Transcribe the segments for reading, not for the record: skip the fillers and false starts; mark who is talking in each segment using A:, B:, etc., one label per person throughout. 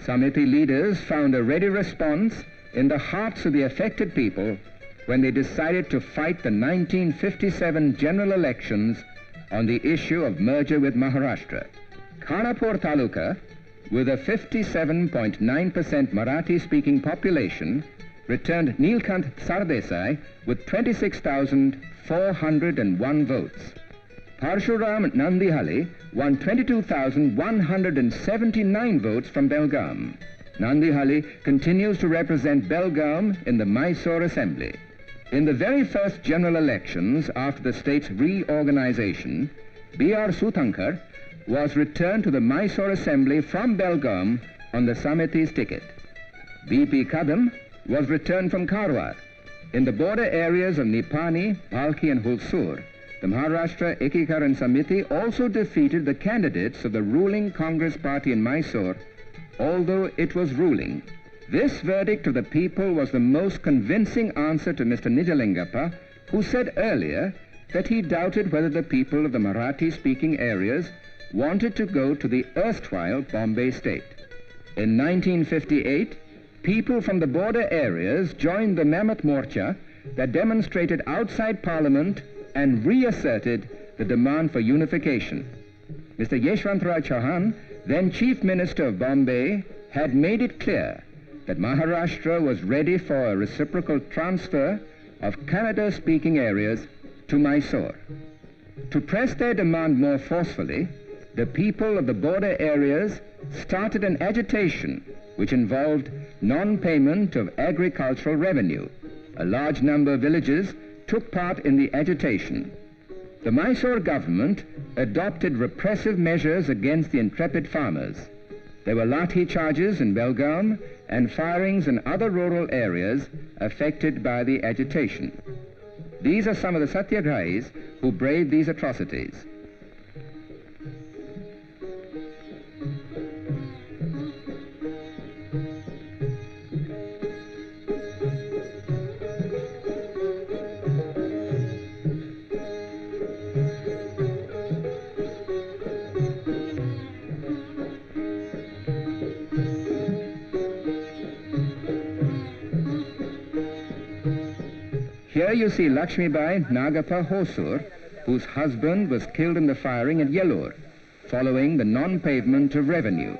A: Samiti leaders found a ready response in the hearts of the affected people when they decided to fight the 1957 general elections on the issue of merger with Maharashtra. Kanapur Taluka, with a 57.9% Marathi-speaking population, returned Neelkant Sardesai with 26,401 votes. Parshuram Nandihalli won 22,179 votes from Belgaum. Nandihalli continues to represent Belgaum in the Mysore Assembly. In the very first general elections after the state's reorganization, B.R. Suthankar was returned to the Mysore Assembly from Belgaum on the Samiti's ticket. B.P. Kadam was returned from Karwar. In the border areas of Nipani, Palki and Hulsur, the Maharashtra Ekikaran Samiti also defeated the candidates of the ruling Congress party in Mysore, although it was ruling. This verdict of the people was the most convincing answer to Mr. Nijalingappa, who said earlier that he doubted whether the people of the Marathi-speaking areas wanted to go to the erstwhile Bombay state. In 1958, people from the border areas joined the Mammoth Morcha that demonstrated outside Parliament and reasserted the demand for unification. Mr. Yeshwantrao Chauhan, then Chief Minister of Bombay, had made it clear that Maharashtra was ready for a reciprocal transfer of Kannada-speaking areas to Mysore. To press their demand more forcefully, the people of the border areas started an agitation which involved non-payment of agricultural revenue. A large number of villages took part in the agitation. The Mysore government adopted repressive measures against the intrepid farmers. There were lathi charges in Belgaum and firings in other rural areas affected by the agitation. These are some of the satyagrahis who braved these atrocities. Here you see Lakshmibai Nagappa Hosur, whose husband was killed in the firing at Yellore, following the non-payment of revenue.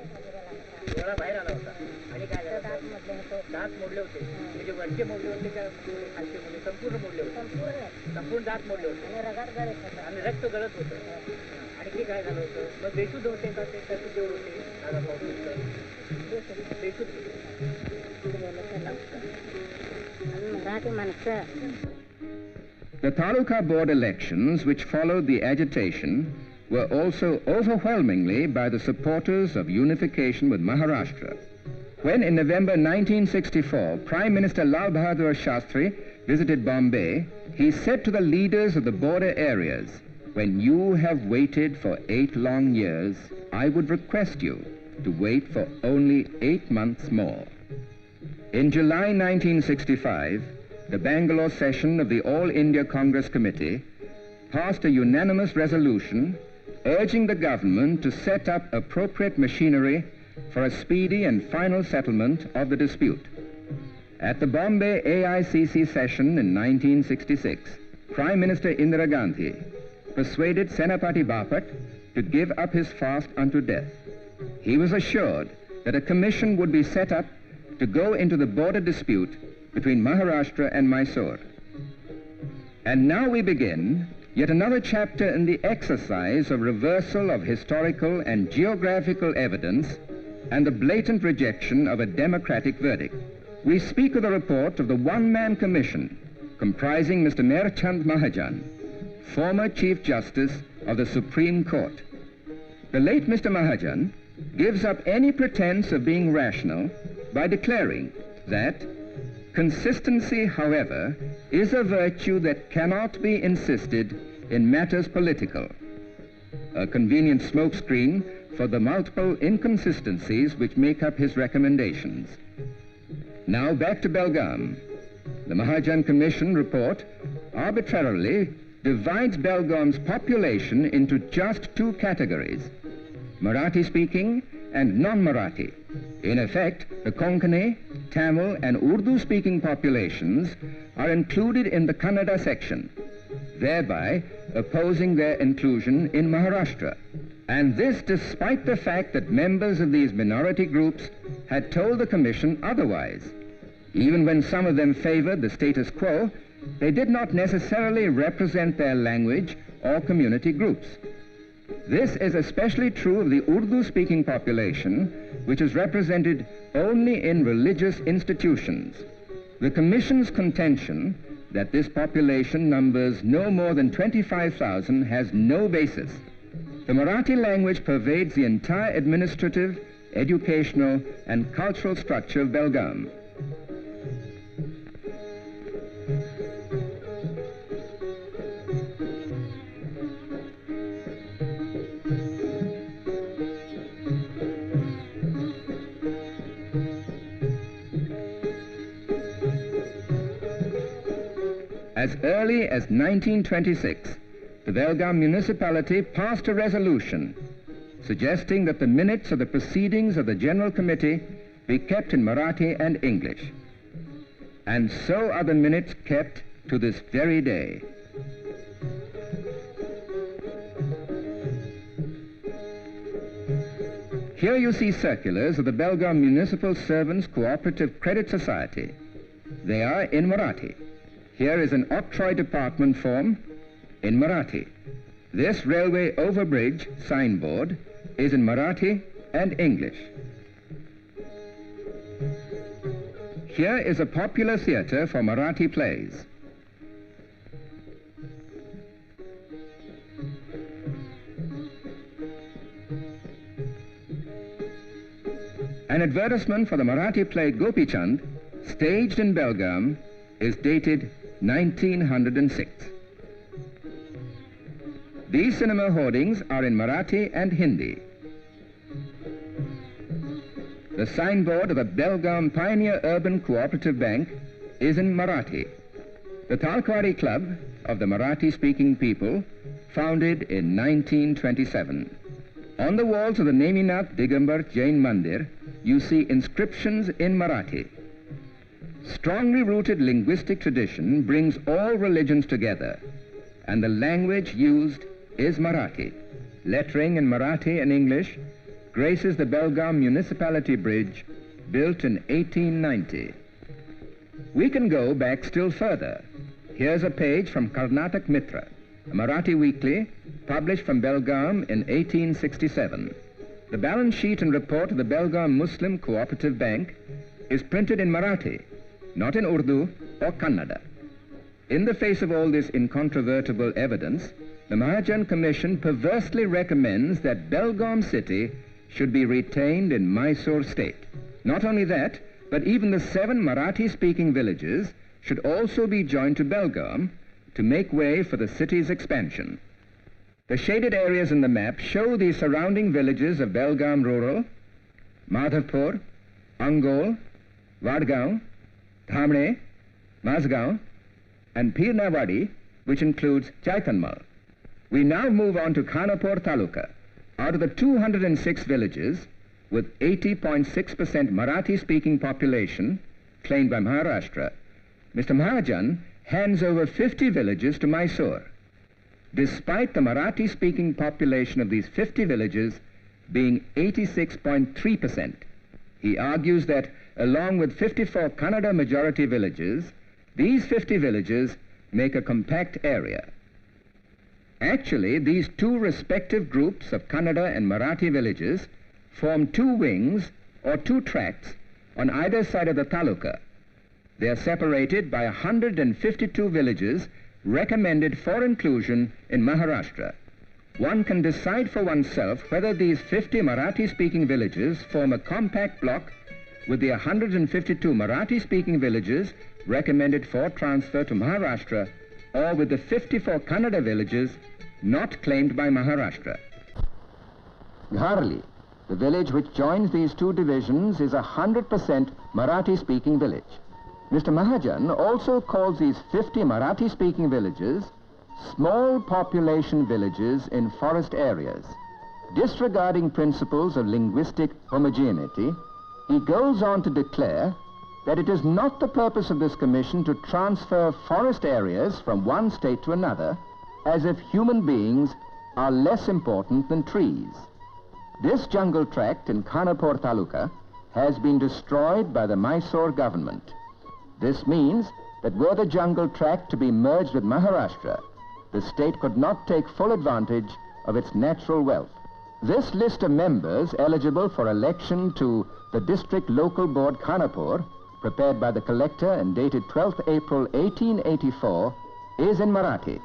A: The Taluka board elections, which followed the agitation, were also overwhelmingly by the supporters of unification with Maharashtra. When in November 1964, Prime Minister Lal Bahadur Shastri visited Bombay, he said to the leaders of the border areas, "When you have waited for 8 long years, I would request you to wait for only 8 months more." In July 1965, the Bangalore session of the All India Congress Committee passed a unanimous resolution urging the government to set up appropriate machinery for a speedy and final settlement of the dispute. At the Bombay AICC session in 1966, Prime Minister Indira Gandhi persuaded Senapati Bapat to give up his fast unto death. He was assured that a commission would be set up to go into the border dispute between Maharashtra and Mysore. And now we begin yet another chapter in the exercise of reversal of historical and geographical evidence and the blatant rejection of a democratic verdict. We speak of the report of the one-man commission comprising Mr. Merchand Mahajan, former Chief Justice of the Supreme Court. The late Mr. Mahajan gives up any pretense of being rational by declaring that consistency, however, is a virtue that cannot be insisted in matters political, a convenient smokescreen for the multiple inconsistencies which make up his recommendations. Now back to Belgaum. The Mahajan Commission report arbitrarily divides Belgaum's population into just 2 categories, Marathi-speaking and non-Marathi. In effect, the Konkani, Tamil and Urdu-speaking populations are included in the Kannada section, thereby opposing their inclusion in Maharashtra. And this despite the fact that members of these minority groups had told the Commission otherwise. Even when some of them favored the status quo, they did not necessarily represent their language or community groups. This is especially true of the Urdu-speaking population, which is represented only in religious institutions. The Commission's contention that this population numbers no more than 25,000 has no basis. The Marathi language pervades the entire administrative, educational, and cultural structure of Belgaum. As early as 1926, the Belgaum municipality passed a resolution suggesting that the minutes of the proceedings of the General Committee be kept in Marathi and English. And so are the minutes kept to this very day. Here you see circulars of the Belgaum Municipal Servants Cooperative Credit Society. They are in Marathi. Here is an octroi department form in Marathi. This railway overbridge signboard is in Marathi and English. Here is a popular theatre for Marathi plays. An advertisement for the Marathi play Gopi Chand, staged in Belgaum, is dated 1906. These cinema hoardings are in Marathi and Hindi. The signboard of the Belgaum Pioneer Urban Cooperative Bank is in Marathi. The Talkwari Club of the Marathi-speaking people, founded in 1927. On the walls of the Neminath Digambar Jain Mandir, you see inscriptions in Marathi. Strongly rooted linguistic tradition brings all religions together, and the language used is Marathi. Lettering in Marathi and English graces the Belgaum Municipality Bridge, built in 1890. We can go back still further. Here's a page from Karnatak Mitra, a Marathi weekly published from Belgaum in 1867. The balance sheet and report of the Belgaum Muslim Cooperative Bank is printed in Marathi, not in Urdu or Kannada. In the face of all this incontrovertible evidence, the Mahajan Commission perversely recommends that Belgaum city should be retained in Mysore state. Not only that, but even the 7 Marathi-speaking villages should also be joined to Belgaum to make way for the city's expansion. The shaded areas in the map show the surrounding villages of Belgaum Rural, Madhavpur, Angol, Vadgaon, Dhamne, Mazgaon, and Pirnawadi, which includes Chaitanmal. We now move on to Kanapur Taluka. Out of the 206 villages, with 80.6% Marathi-speaking population claimed by Maharashtra, Mr. Mahajan hands over 50 villages to Mysore, despite the Marathi-speaking population of these 50 villages being 86.3%. He argues that, along with 54 Kannada majority villages, these 50 villages make a compact area. Actually, these two respective groups of Kannada and Marathi villages form 2 wings or 2 tracts on either side of the taluka. They are separated by 152 villages recommended for inclusion in Maharashtra. One can decide for oneself whether these 50 Marathi-speaking villages form a compact block with the 152 Marathi-speaking villages recommended for transfer to Maharashtra, or with the 54 Kannada villages not claimed by Maharashtra. Gharli, the village which joins these 2 divisions, is a 100% Marathi-speaking village. Mr. Mahajan also calls these 50 Marathi-speaking villages small population villages in forest areas. Disregarding principles of linguistic homogeneity, He goes on to declare that it is not the purpose of this commission to transfer forest areas from one state to another, as if human beings are less important than trees. This jungle tract in Kanapur Taluka has been destroyed by the Mysore government. This means that were the jungle tract to be merged with Maharashtra, the state could not take full advantage of its natural wealth. This list of members eligible for election to the District Local Board Kanapur, prepared by the collector and dated 12th April 1884, is in Marathi.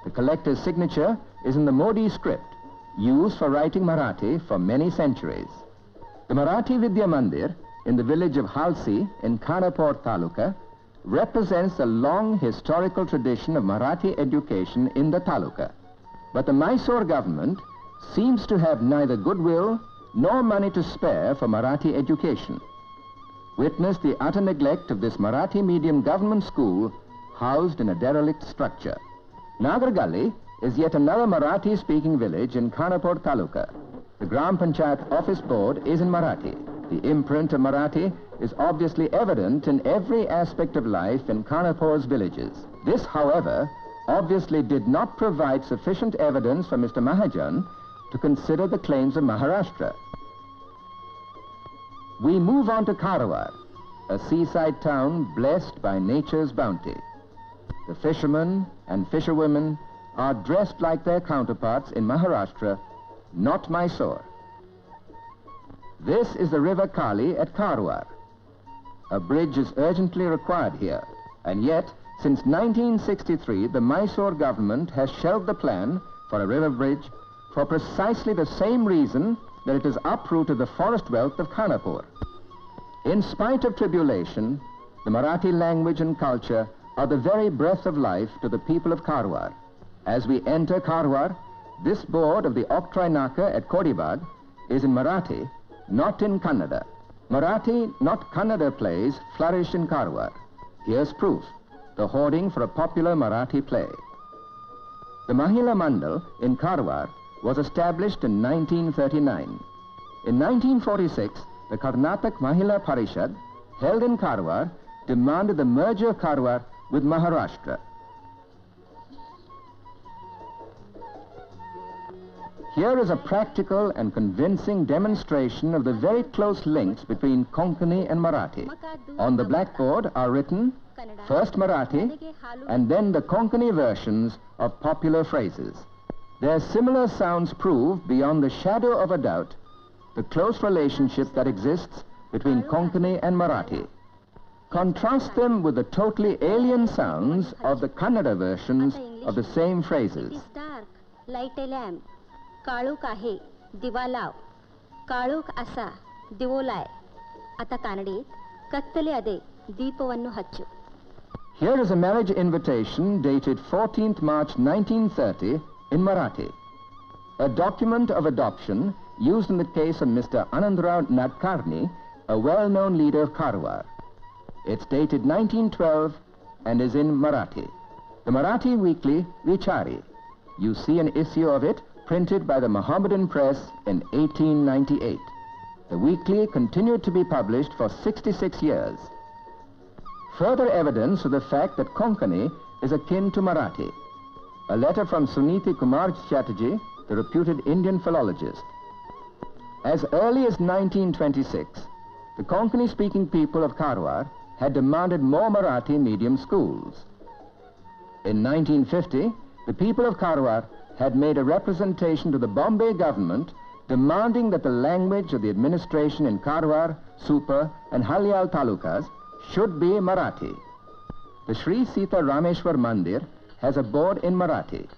A: The collector's signature is in the Modi script, used for writing Marathi for many centuries. The Marathi Vidya Mandir in the village of Halsi in Kanapur Taluka represents a long historical tradition of Marathi education in the Taluka. But the Mysore government seems to have neither goodwill nor money to spare for Marathi education. Witness the utter neglect of this Marathi medium government school housed in a derelict structure. Nagargali is yet another Marathi-speaking village in Kanapur Taluka. The Gram Panchayat office board is in Marathi. The imprint of Marathi is obviously evident in every aspect of life in Kanapur's villages. This, however, obviously did not provide sufficient evidence for Mr. Mahajan to consider the claims of Maharashtra. We move on to Karwar, a seaside town blessed by nature's bounty. The fishermen and fisherwomen are dressed like their counterparts in Maharashtra, not Mysore. This is the river Kali at Karwar. A bridge is urgently required here, and yet, since 1963, the Mysore government has shelved the plan for a river bridge for precisely the same reason that it has uprooted the forest wealth of Kanapur. In spite of tribulation, the Marathi language and culture are the very breath of life to the people of Karwar. As we enter Karwar, this board of the Octroi Naka at Kodibag is in Marathi, not in Kannada. Marathi, not Kannada plays flourish in Karwar. Here's proof, the hoarding for a popular Marathi play. The Mahila Mandal in Karwar was established in 1939. In 1946, the Karnatak Mahila Parishad, held in Karwar, demanded the merger of Karwar with Maharashtra. Here is a practical and convincing demonstration of the very close links between Konkani and Marathi. On the blackboard are written first Marathi and then the Konkani versions of popular phrases. Their similar sounds prove, beyond the shadow of a doubt, the close relationship that exists between Konkani and Marathi. Contrast them with the totally alien sounds of the Kannada versions of the same phrases.
B: It is dark, light a lamp. काळोख आहे दिवा लाव काळोख असा दिवोलाय आता कानडीत कत्तले अदे दीपವನ್ನು ಹಚ್ಚು.
A: Here is a marriage invitation dated 14th March 1930 in Marathi. A document of adoption used in the case of Mr. Anandrao Nadkarni, a well-known leader of Karwar. It's dated 1912 and is in Marathi. The Marathi weekly Vichari. You see an issue of it printed by the Mohammedan press in 1898. The weekly continued to be published for 66 years. Further evidence of the fact that Konkani is akin to Marathi. A letter from Suniti Kumar Chatterjee, the reputed Indian philologist. As early as 1926, the Konkani-speaking people of Karwar had demanded more Marathi medium schools. In 1950, the people of Karwar had made a representation to the Bombay government demanding that the language of the administration in Karwar, Super and Halyal talukas should be Marathi. The Sri Sita Rameshwar Mandir has a board in Marathi.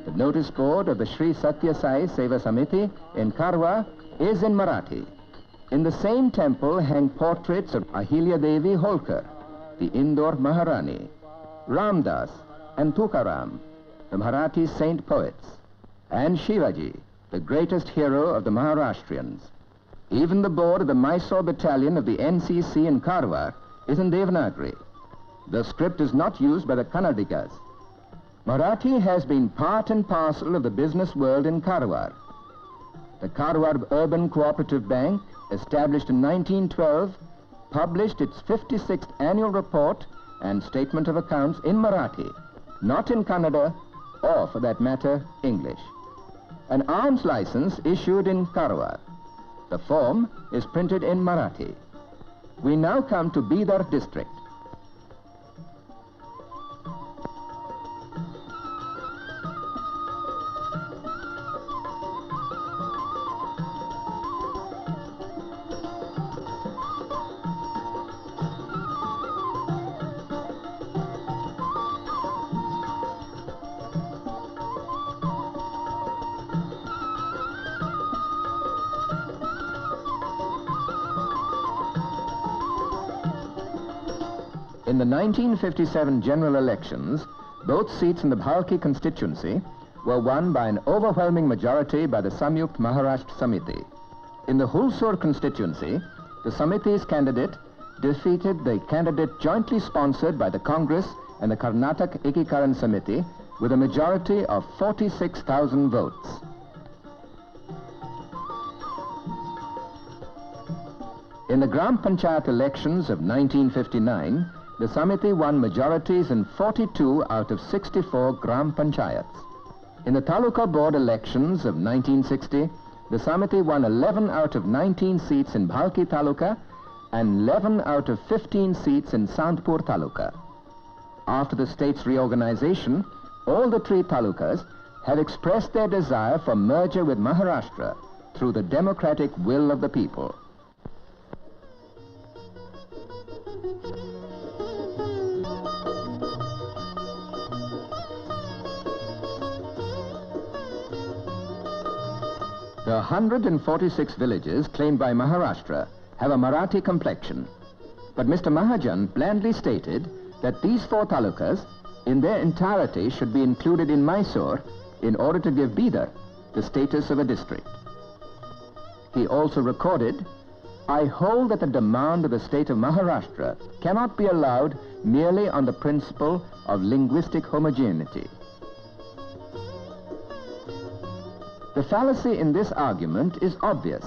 A: The notice board of the Sri Satya Sai Seva Samiti in Karwar is in Marathi. In the same temple hang portraits of Ahilya Devi Holkar, the Indore Maharani, Ramdas and Tukaram, the Marathi saint poets, and Shivaji, the greatest hero of the Maharashtrians. Even the board of the Mysore battalion of the NCC in Karwar is in Devanagari. The script is not used by the Kannadigas. Marathi has been part and parcel of the business world in Karwar. The Karwar Urban Cooperative Bank, established in 1912, published its 56th annual report and statement of accounts in Marathi, not in Kannada or, for that matter, English. An arms license issued in Karwar. The form is printed in Marathi. We now come to Bidar District. In the 1957 general elections, both seats in the Bhalki constituency were won by an overwhelming majority by the Samyukt Maharashtra Samiti. In the Hulsoor constituency, the Samiti's candidate defeated the candidate jointly sponsored by the Congress and the Karnatak Ekikaran Samiti with a majority of 46,000 votes. In the Gram Panchayat elections of 1959, the Samiti won majorities in 42 out of 64 Gram Panchayats. In the Taluka Board elections of 1960, the Samiti won 11 out of 19 seats in Bhalki Taluka and 11 out of 15 seats in Santpur Taluka. After the state's reorganization, all the three talukas have expressed their desire for merger with Maharashtra through the democratic will of the people. The 146 villages claimed by Maharashtra have a Marathi complexion. But Mr. Mahajan blandly stated that these four talukas in their entirety should be included in Mysore in order to give Bidar the status of a district. He also recorded, "I hold that the demand of the state of Maharashtra cannot be allowed merely on the principle of linguistic homogeneity." The fallacy in this argument is obvious.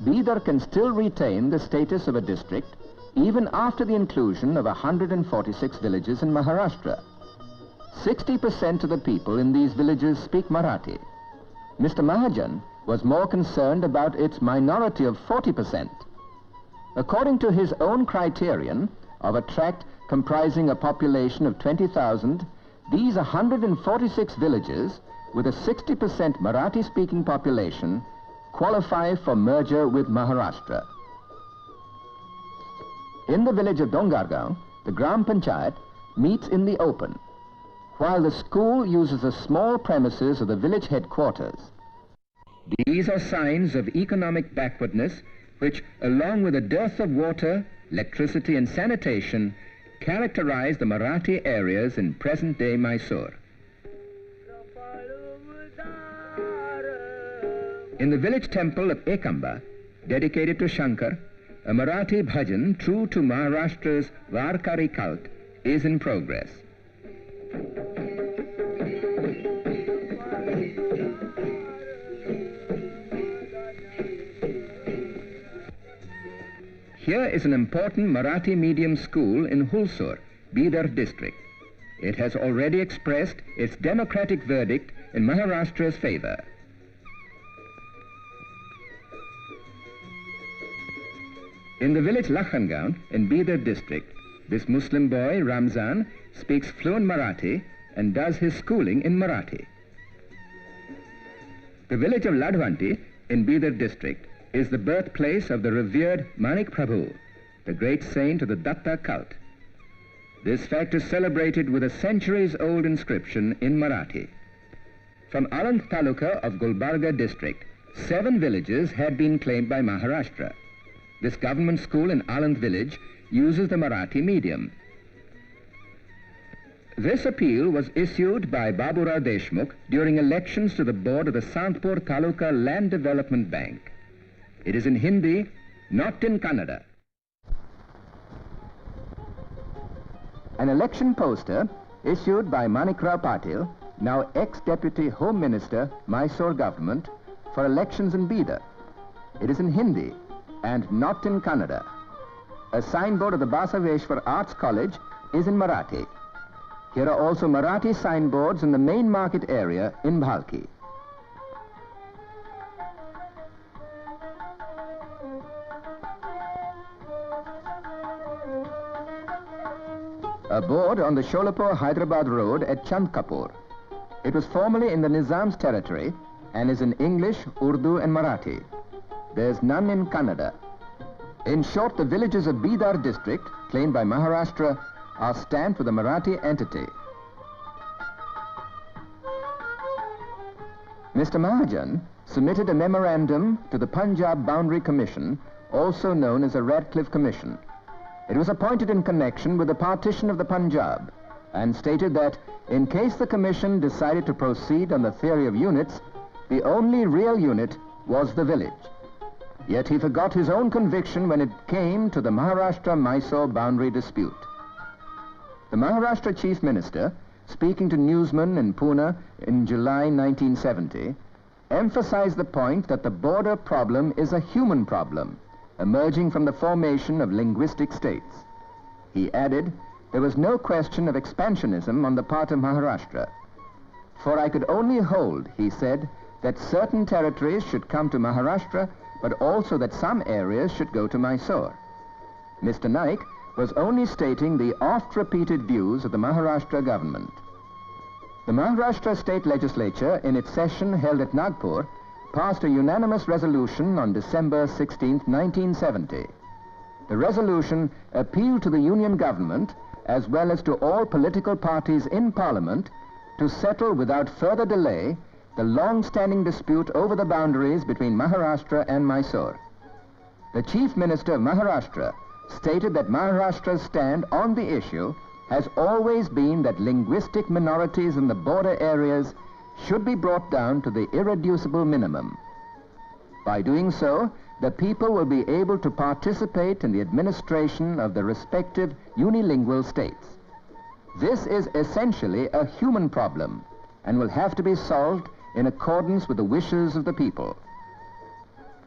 A: Bidar can still retain the status of a district even after the inclusion of 146 villages in Maharashtra. 60% of the people in these villages speak Marathi. Mr. Mahajan was more concerned about its minority of 40%. According to his own criterion of a tract comprising a population of 20,000, these 146 villages with a 60% Marathi-speaking population qualify for merger with Maharashtra. In the village of Dongargaon, the Gram Panchayat meets in the open, while the school uses the small premises of the village headquarters. These are signs of economic backwardness which, along with a dearth of water, electricity and sanitation, characterize the Marathi areas in present-day Mysore. In the village temple of Ekamba, dedicated to Shankar, a Marathi bhajan true to Maharashtra's Varkari cult is in progress. Here is an important Marathi medium school in Hulsoor, Bidar District. It has already expressed its democratic verdict in Maharashtra's favor. In the village Lakhangaon in Bidar District, this Muslim boy, Ramzan, speaks fluent Marathi and does his schooling in Marathi. The village of Ladwanti in Bidar District is the birthplace of the revered Manik Prabhu, the great saint of the Datta cult. This fact is celebrated with a centuries-old inscription in Marathi. From Alant Taluka of Gulbarga District, 7 villages had been claimed by Maharashtra. This government school in Alant village uses the Marathi medium. This appeal was issued by Baburao Deshmukh during elections to the board of the Santpur Taluka Land Development Bank. It is in Hindi, not in Kannada. An election poster issued by Manikrao Patil, now ex-Deputy Home Minister, Mysore Government, for elections in Bidar. It is in Hindi and not in Kannada. A signboard of the Basaveshwar Arts College is in Marathi. Here are also Marathi signboards in the main market area in Bhalki. A board on the Sholapur Hyderabad road at Chandkapur. It was formerly in the Nizam's territory and is in English, Urdu and Marathi. There's none in Kannada. In short, the villages of Bidar District, claimed by Maharashtra, are stamped with a Marathi entity. Mr. Mahajan submitted a memorandum to the Punjab Boundary Commission, also known as the Radcliffe Commission. It was appointed in connection with the partition of the Punjab and stated that in case the commission decided to proceed on the theory of units, the only real unit was the village. Yet he forgot his own conviction when it came to the Maharashtra-Mysore boundary dispute. The Maharashtra Chief Minister, speaking to newsmen in Pune in July 1970, emphasized the point that the border problem is a human problem, emerging from the formation of linguistic states. He added, there was no question of expansionism on the part of Maharashtra. For I could only hold, he said, that certain territories should come to Maharashtra, but also that some areas should go to Mysore. Mr. Naik was only stating the oft-repeated views of the Maharashtra government. The Maharashtra State Legislature, in its session held at Nagpur, passed a unanimous resolution on December 16, 1970. The resolution appealed to the Union government, as well as to all political parties in Parliament, to settle without further delay the long-standing dispute over the boundaries between Maharashtra and Mysore. The Chief Minister of Maharashtra stated that Maharashtra's stand on the issue has always been that linguistic minorities in the border areas should be brought down to the irreducible minimum. By doing so, the people will be able to participate in the administration of the respective unilingual states. This is essentially a human problem and will have to be solved in accordance with the wishes of the people.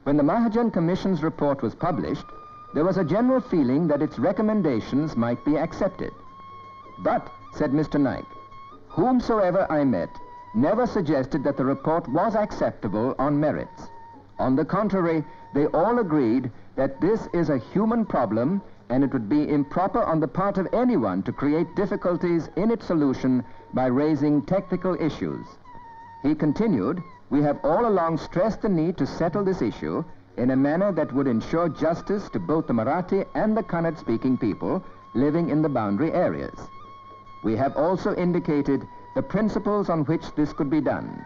A: When the Mahajan Commission's report was published, there was a general feeling that its recommendations might be accepted. But, said Mr. Naik, whomsoever I met never suggested that the report was acceptable on merits. On the contrary, they all agreed that this is a human problem and it would be improper on the part of anyone to create difficulties in its solution by raising technical issues. He continued, we have all along stressed the need to settle this issue in a manner that would ensure justice to both the Marathi and the Kannada-speaking people living in the boundary areas. We have also indicated the principles on which this could be done.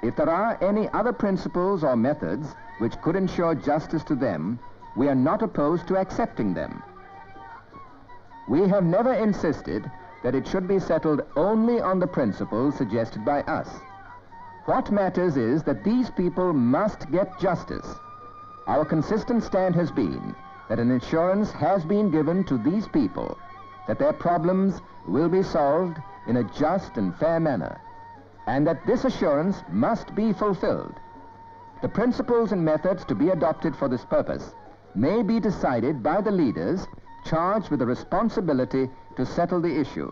A: If there are any other principles or methods which could ensure justice to them, we are not opposed to accepting them. We have never insisted that it should be settled only on the principles suggested by us. What matters is that these people must get justice. Our consistent stand has been that an assurance has been given to these people that their problems will be solved in a just and fair manner, and that this assurance must be fulfilled. The principles and methods to be adopted for this purpose may be decided by the leaders charged with the responsibility to settle the issue.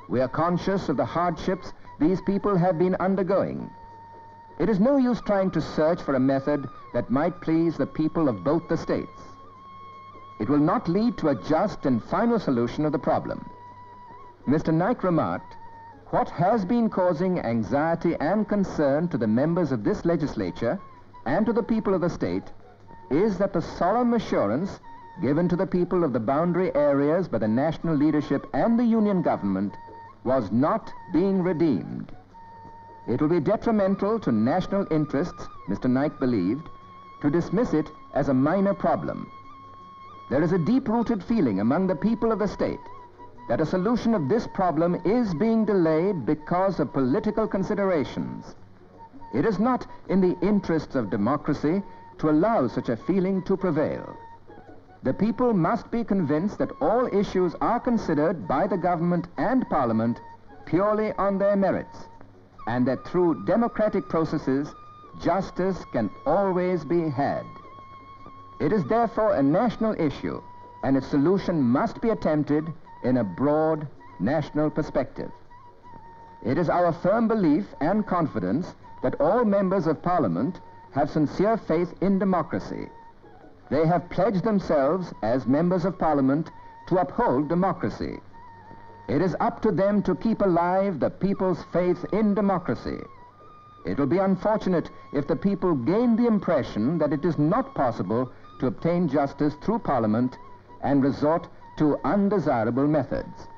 A: We are conscious of the hardships these people have been undergoing. It is no use trying to search for a method that might please the people of both the states. It will not lead to a just and final solution of the problem. Mr. Naik remarked, what has been causing anxiety and concern to the members of this legislature and to the people of the state is that the solemn assurance given to the people of the boundary areas by the national leadership and the union government was not being redeemed. It will be detrimental to national interests, Mr. Naik believed, to dismiss it as a minor problem. There is a deep-rooted feeling among the people of the state that a solution of this problem is being delayed because of political considerations. It is not in the interests of democracy to allow such a feeling to prevail. The people must be convinced that all issues are considered by the government and Parliament purely on their merits, and that through democratic processes, justice can always be had. It is therefore a national issue, and its solution must be attempted in a broad national perspective. It is our firm belief and confidence that all members of Parliament have sincere faith in democracy. They have pledged themselves as members of Parliament to uphold democracy. It is up to them to keep alive the people's faith in democracy. It will be unfortunate if the people gain the impression that it is not possible to obtain justice through Parliament and resort to undesirable methods.